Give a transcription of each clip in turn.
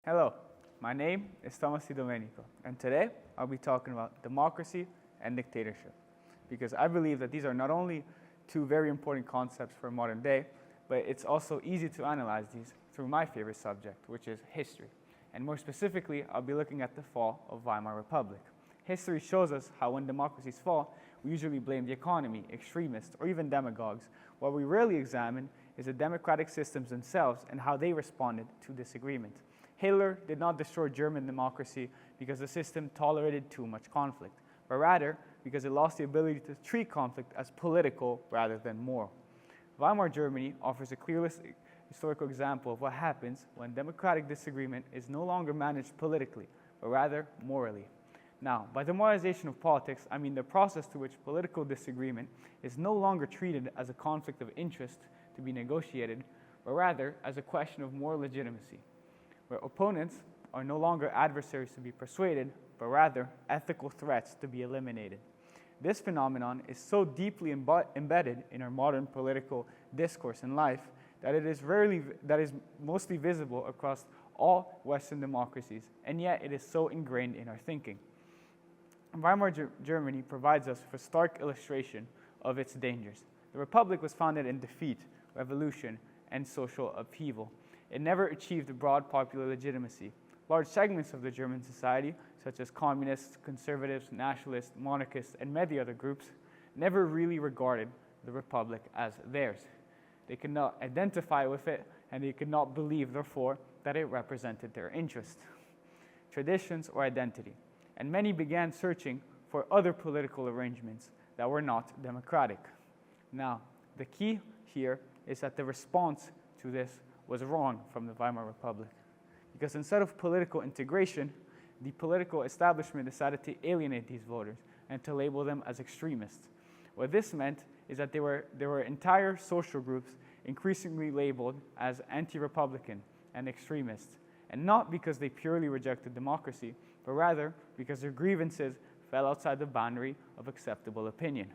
Hello, my name is Thomas Di Domenico, and today I'll be talking about democracy and dictatorship, because I believe that these are not only two very important concepts for modern day, but it's also easy to analyze these through my favorite subject, which is history. And more specifically, I'll be looking at the fall of Weimar Republic. History shows us how when democracies fall, we usually blame the economy, extremists, or even demagogues. What we rarely examine is the democratic systems themselves and how they responded to disagreement. Hitler did not destroy German democracy because the system tolerated too much conflict, but rather because it lost the ability to treat conflict as political rather than moral. Weimar Germany offers a clear historical example of what happens when democratic disagreement is no longer managed politically, but rather morally. Now, by demoralization of politics, I mean the process through which political disagreement is no longer treated as a conflict of interest to be negotiated, but rather as a question of moral legitimacy, where opponents are no longer adversaries to be persuaded, but rather ethical threats to be eliminated. This phenomenon is so deeply embedded in our modern political discourse and life that it is mostly visible across all Western democracies, and yet it is so ingrained in our thinking. Weimar Germany provides us with a stark illustration of its dangers. The Republic was founded in defeat, revolution, and social upheaval. It never achieved broad popular legitimacy. Large segments of the German society, such as communists, conservatives, nationalists, monarchists, and many other groups, never really regarded the Republic as theirs. They could not identify with it, and they could not believe, therefore, that it represented their interests, traditions, or identity. And many began searching for other political arrangements that were not democratic. Now, the key here is that the response to this was wrong from the Weimar Republic. Because instead of political integration, the political establishment decided to alienate these voters and to label them as extremists. What this meant is that there were entire social groups increasingly labeled as anti-Republican and extremists, and not because they purely rejected democracy, but rather because their grievances fell outside the boundary of acceptable opinion.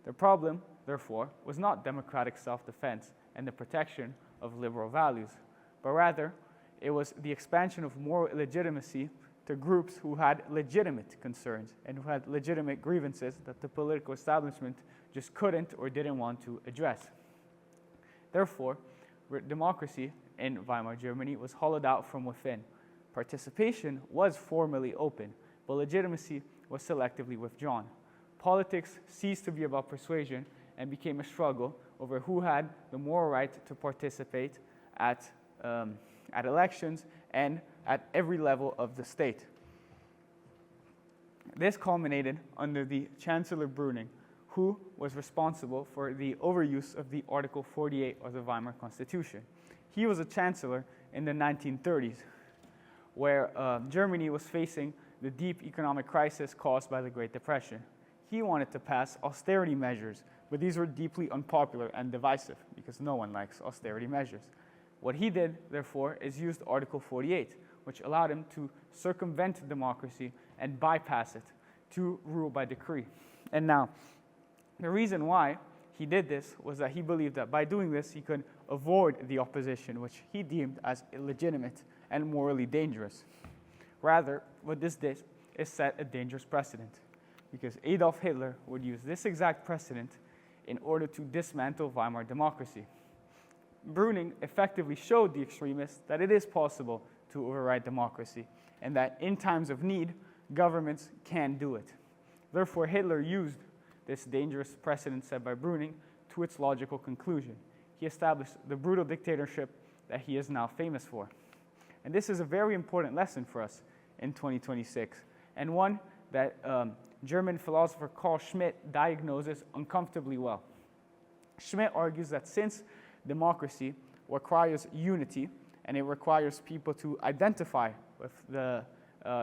The problem, therefore, was not democratic self-defense and the protection of liberal values, but rather it was the expansion of moral legitimacy to groups who had legitimate concerns and who had legitimate grievances that the political establishment just couldn't or didn't want to address. Therefore, democracy in Weimar Germany was hollowed out from within. Participation was formally open, but legitimacy was selectively withdrawn. Politics ceased to be about persuasion and became a struggle over who had the moral right to participate at elections and at every level of the state. This culminated under the Chancellor Brüning, who was responsible for the overuse of the Article 48 of the Weimar Constitution. He was a chancellor in the 1930s, where Germany was facing the deep economic crisis caused by the Great Depression. He wanted to pass austerity measures, but these were deeply unpopular and divisive because no one likes austerity measures. What he did, therefore, is used Article 48, which allowed him to circumvent democracy and bypass it to rule by decree. And now, the reason why he did this was that he believed that by doing this, he could avoid the opposition, which he deemed as illegitimate and morally dangerous. Rather, what this did is set a dangerous precedent, because Adolf Hitler would use this exact precedent in order to dismantle Weimar democracy. Brüning effectively showed the extremists that it is possible to override democracy, and that in times of need, governments can do it. Therefore, Hitler used this dangerous precedent set by Brüning to its logical conclusion. He established the brutal dictatorship that he is now famous for. And this is a very important lesson for us in 2026, and one that German philosopher Carl Schmitt diagnoses uncomfortably well. Schmitt argues that since democracy requires unity and it requires people to identify with the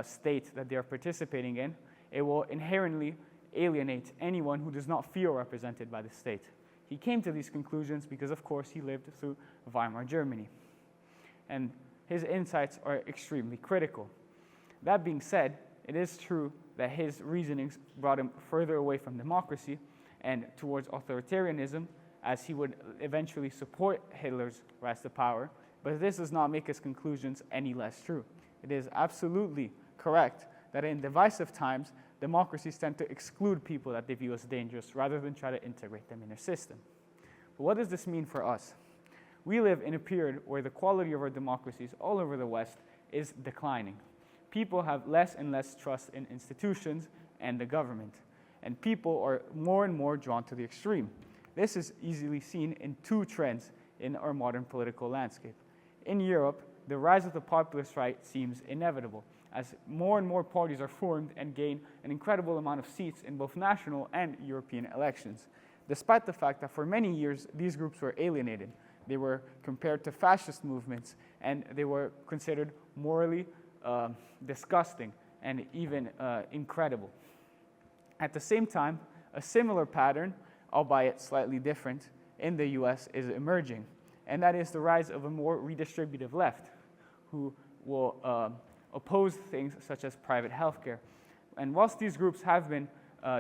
state that they are participating in, it will inherently alienate anyone who does not feel represented by the state. He came to these conclusions because, of course, he lived through Weimar Germany. And his insights are extremely critical. That being said, it is true that his reasonings brought him further away from democracy and towards authoritarianism, as he would eventually support Hitler's rise to power But this does not make his conclusions any less true. It is absolutely correct that in divisive times, democracies tend to exclude people that they view as dangerous rather than try to integrate them in their system. But what does this mean for us? We live in a period where the quality of our democracies all over the West is declining. People have less and less trust in institutions and the government, and people are more and more drawn to the extreme. This is easily seen in two trends in our modern political landscape. In Europe, the rise of the populist right seems inevitable, as more and more parties are formed and gain an incredible amount of seats in both national and European elections, despite the fact that for many years these groups were alienated. They were compared to fascist movements, and they were considered morally disgusting and even incredible. At the same time, a similar pattern, albeit slightly different, in the US is emerging, and that is the rise of a more redistributive left who will oppose things such as private healthcare. And whilst these groups have been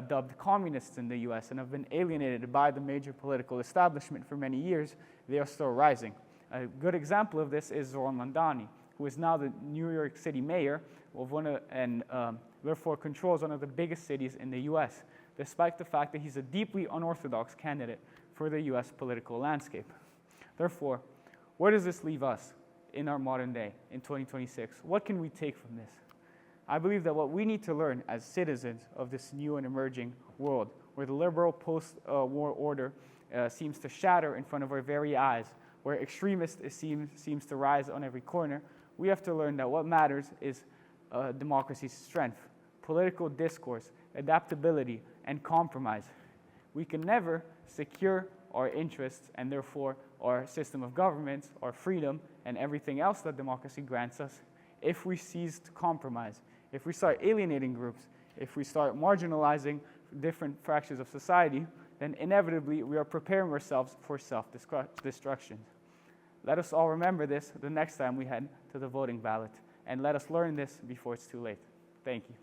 dubbed communists in the US and have been alienated by the major political establishment for many years, they are still rising. A good example of this is Zoran Mandani, who is now the New York City mayor of therefore controls one of the biggest cities in the US, despite the fact that he's a deeply unorthodox candidate for the US political landscape. Therefore, where does this leave us in our modern day, in 2026? What can we take from this? I believe that what we need to learn as citizens of this new and emerging world, where the liberal post-war order seems to shatter in front of our very eyes, where extremism seems to rise on every corner, we have to learn that what matters is democracy's strength, political discourse, adaptability, and compromise. We can never secure our interests and therefore our system of government, our freedom, and everything else that democracy grants us if we cease to compromise, if we start alienating groups, if we start marginalizing different fractions of society, then inevitably we are preparing ourselves for self-destruction. Let us all remember this the next time we head to the voting ballot, and let us learn this before it's too late. Thank you.